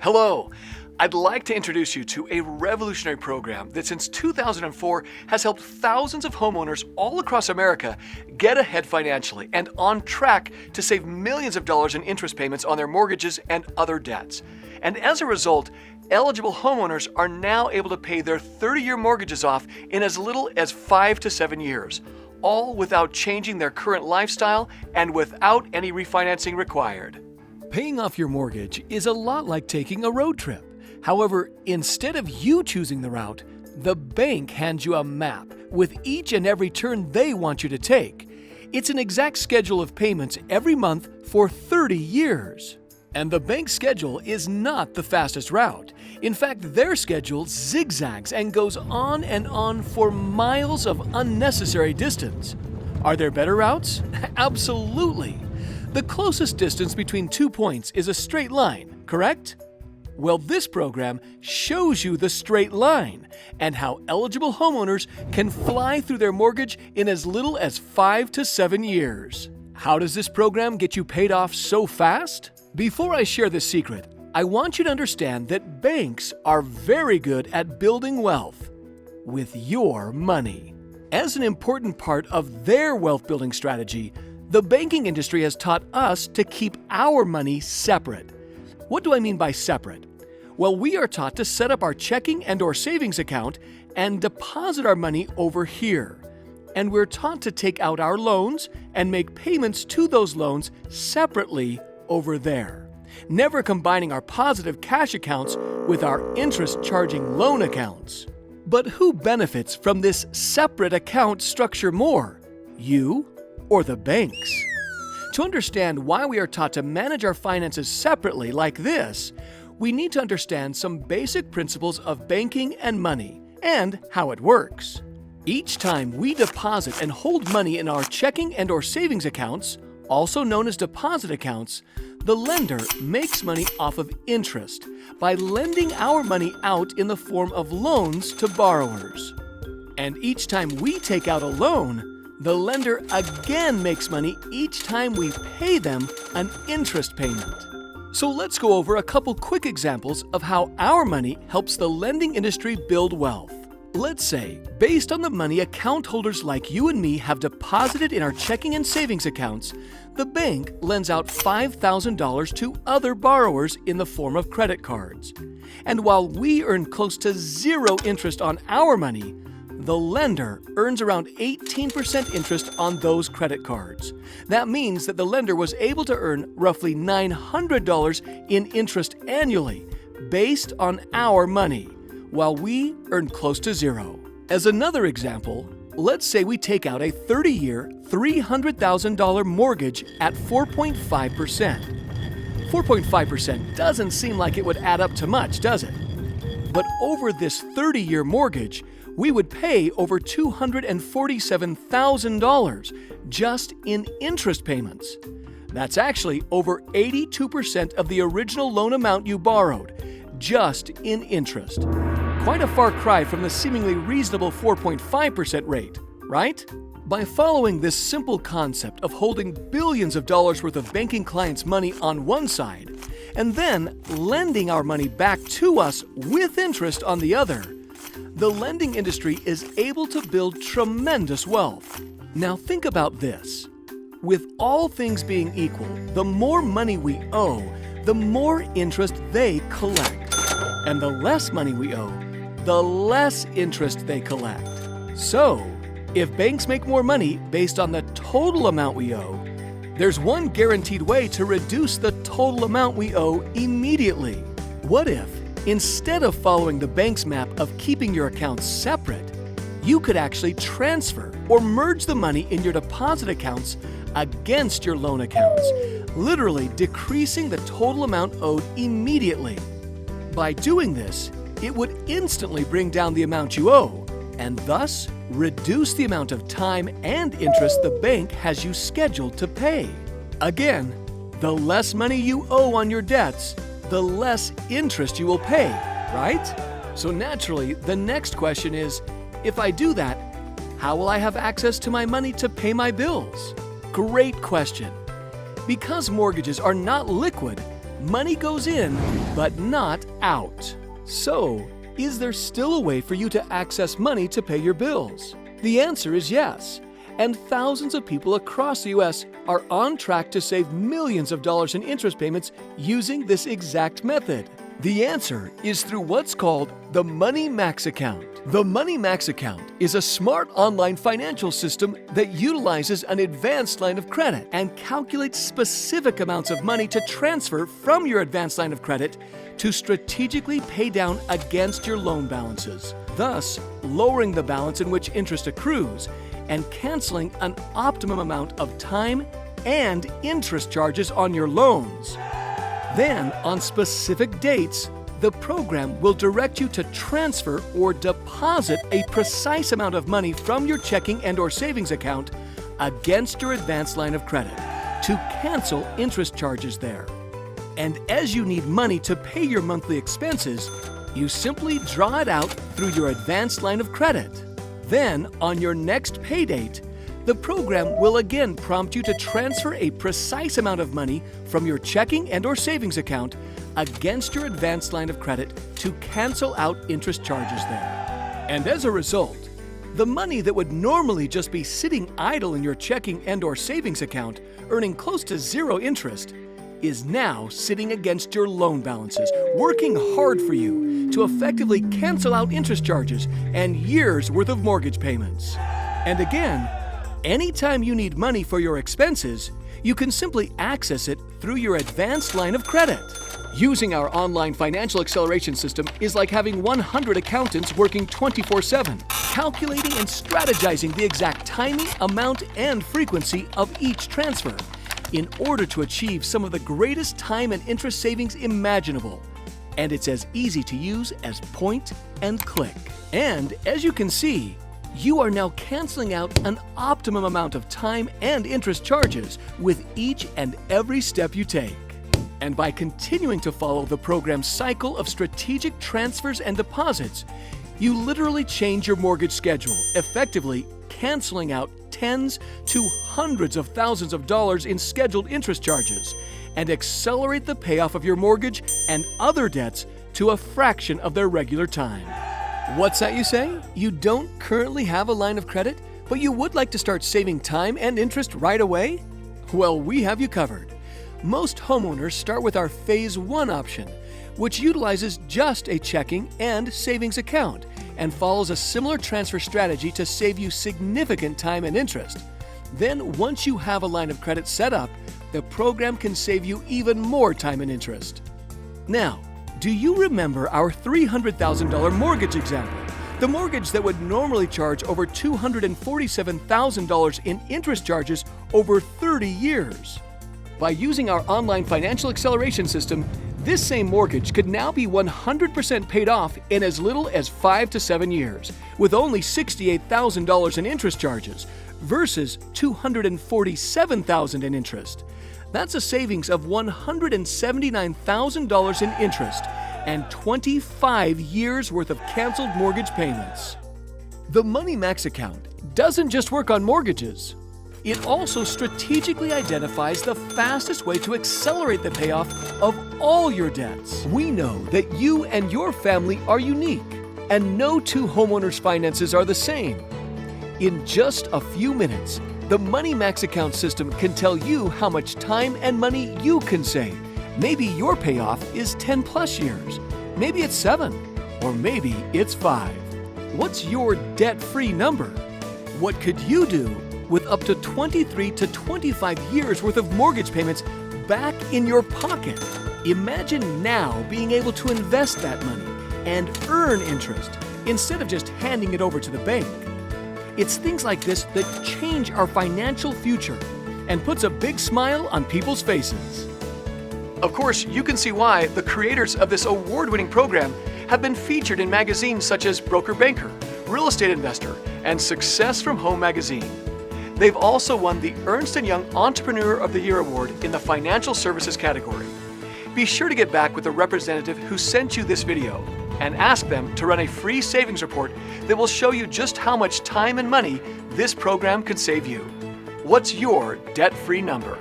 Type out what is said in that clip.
Hello! I'd like to introduce you to a revolutionary program that since 2004 has helped thousands of homeowners all across America get ahead financially and on track to save millions of dollars in interest payments on their mortgages and other debts. And as a result, eligible homeowners are now able to pay their 30-year mortgages off in as little as 5 to 7 years, all without changing their current lifestyle and without any refinancing required. Paying off your mortgage is a lot like taking a road trip. However, instead of you choosing the route, the bank hands you a map with each and every turn they want you to take. It's an exact schedule of payments every month for 30 years. And the bank's schedule is not the fastest route. In fact, their schedule zigzags and goes on for miles of unnecessary distance. Are there better routes? Absolutely. The closest distance between 2 points is a straight line, correct? Well, this program shows you the straight line and how eligible homeowners can fly through their mortgage in as little as 5 to 7 years. How does this program get you paid off so fast? Before I share the secret, I want you to understand that banks are very good at building wealth with your money. As an important part of their wealth building strategy, the banking industry has taught us to keep our money separate. What do I mean by separate? Well, we are taught to set up our checking and/or savings account and deposit our money over here. And we're taught to take out our loans and make payments to those loans separately over there, never combining our positive cash accounts with our interest-charging loan accounts. But who benefits from this separate account structure more? You or the banks? To understand why we are taught to manage our finances separately like this, we need to understand some basic principles of banking and money and how it works. Each time we deposit and hold money in our checking and/or savings accounts, also known as deposit accounts, the lender makes money off of interest by lending our money out in the form of loans to borrowers. And each time we take out a loan, the lender again makes money each time we pay them an interest payment. So let's go over a couple quick examples of how our money helps the lending industry build wealth. Let's say, based on the money account holders like you and me have deposited in our checking and savings accounts, the bank lends out $5,000 to other borrowers in the form of credit cards. And while we earn close to zero interest on our money, the lender earns around 18% interest on those credit cards. That means that the lender was able to earn roughly $900 in interest annually based on our money, while we earn close to zero. As another example, let's say we take out a 30-year, $300,000 mortgage at 4.5%. 4.5% doesn't seem like it would add up to much, does it? But over this 30-year mortgage, we would pay over $247,000 just in interest payments. That's actually over 82% of the original loan amount you borrowed, just in interest. Quite a far cry from the seemingly reasonable 4.5% rate, right? By following this simple concept of holding billions of dollars worth of banking clients' money on one side, and then lending our money back to us with interest on the other, the lending industry is able to build tremendous wealth. Now think about this. With all things being equal, the more money we owe, the more interest they collect. And the less money we owe, the less interest they collect. So, if banks make more money based on the total amount we owe, there's one guaranteed way to reduce the total amount we owe immediately. What if, instead of following the bank's map of keeping your accounts separate, you could actually transfer or merge the money in your deposit accounts against your loan accounts, literally decreasing the total amount owed immediately. By doing this, it would instantly bring down the amount you owe, and thus reduce the amount of time and interest the bank has you scheduled to pay. Again, the less money you owe on your debts, the less interest you will pay, right? So naturally, the next question is, if I do that, how will I have access to my money to pay my bills? Great question. Because mortgages are not liquid, money goes in, but not out. So, is there still a way for you to access money to pay your bills? The answer is yes. And thousands of people across the U.S. are on track to save millions of dollars in interest payments using this exact method. The answer is through what's called the Money Max account. The Money Max account is a smart online financial system that utilizes an advanced line of credit and calculates specific amounts of money to transfer from your advanced line of credit to strategically pay down against your loan balances, thus lowering the balance in which interest accrues and canceling an optimum amount of time and interest charges on your loans. Then, on specific dates, the program will direct you to transfer or deposit a precise amount of money from your checking and/or savings account against your advanced line of credit to cancel interest charges there. And as you need money to pay your monthly expenses, you simply draw it out through your advanced line of credit. Then, on your next pay date, the program will again prompt you to transfer a precise amount of money from your checking and/or savings account against your advanced line of credit to cancel out interest charges there. And as a result, the money that would normally just be sitting idle in your checking and/or savings account, earning close to zero interest, is now sitting against your loan balances, working hard for you to effectively cancel out interest charges and years' worth of mortgage payments. And again, anytime you need money for your expenses, you can simply access it through your advanced line of credit. Using our online financial acceleration system is like having 100 accountants working 24/7, calculating and strategizing the exact timing, amount, and frequency of each transfer in order to achieve some of the greatest time and interest savings imaginable. And it's as easy to use as point and click. And as you can see, you are now canceling out an optimum amount of time and interest charges with each and every step you take. And by continuing to follow the program's cycle of strategic transfers and deposits, you literally change your mortgage schedule, effectively canceling out tens to hundreds of thousands of dollars in scheduled interest charges, and accelerate the payoff of your mortgage and other debts to a fraction of their regular time. What's that you say? You don't currently have a line of credit, but you would like to start saving time and interest right away? Well, we have you covered. Most homeowners start with our Phase 1 option, which utilizes just a checking and savings account and follows a similar transfer strategy to save you significant time and interest. Then, once you have a line of credit set up, the program can save you even more time and interest. Now, do you remember our $300,000 mortgage example? The mortgage that would normally charge over $247,000 in interest charges over 30 years. By using our online financial acceleration system, this same mortgage could now be 100% paid off in as little as 5 to 7 years, with only $68,000 in interest charges versus $247,000 in interest. That's a savings of $179,000 in interest and 25 years worth of canceled mortgage payments. The Money Max account doesn't just work on mortgages. It also strategically identifies the fastest way to accelerate the payoff of all your debts. We know that you and your family are unique, and no two homeowners' finances are the same. In just a few minutes, the Money Max account system can tell you how much time and money you can save. Maybe your payoff is 10 plus years. Maybe it's 7, or maybe it's 5. What's your debt-free number? What could you do with up to 23 to 25 years worth of mortgage payments back in your pocket? Imagine now being able to invest that money and earn interest instead of just handing it over to the bank. It's things like this that change our financial future and puts a big smile on people's faces. Of course, you can see why the creators of this award-winning program have been featured in magazines such as Broker Banker, Real Estate Investor, and Success from Home magazine. They've also won the Ernst & Young Entrepreneur of the Year Award in the Financial Services category. Be sure to get back with the representative who sent you this video and ask them to run a free savings report that will show you just how much time and money this program could save you. What's your debt-free number?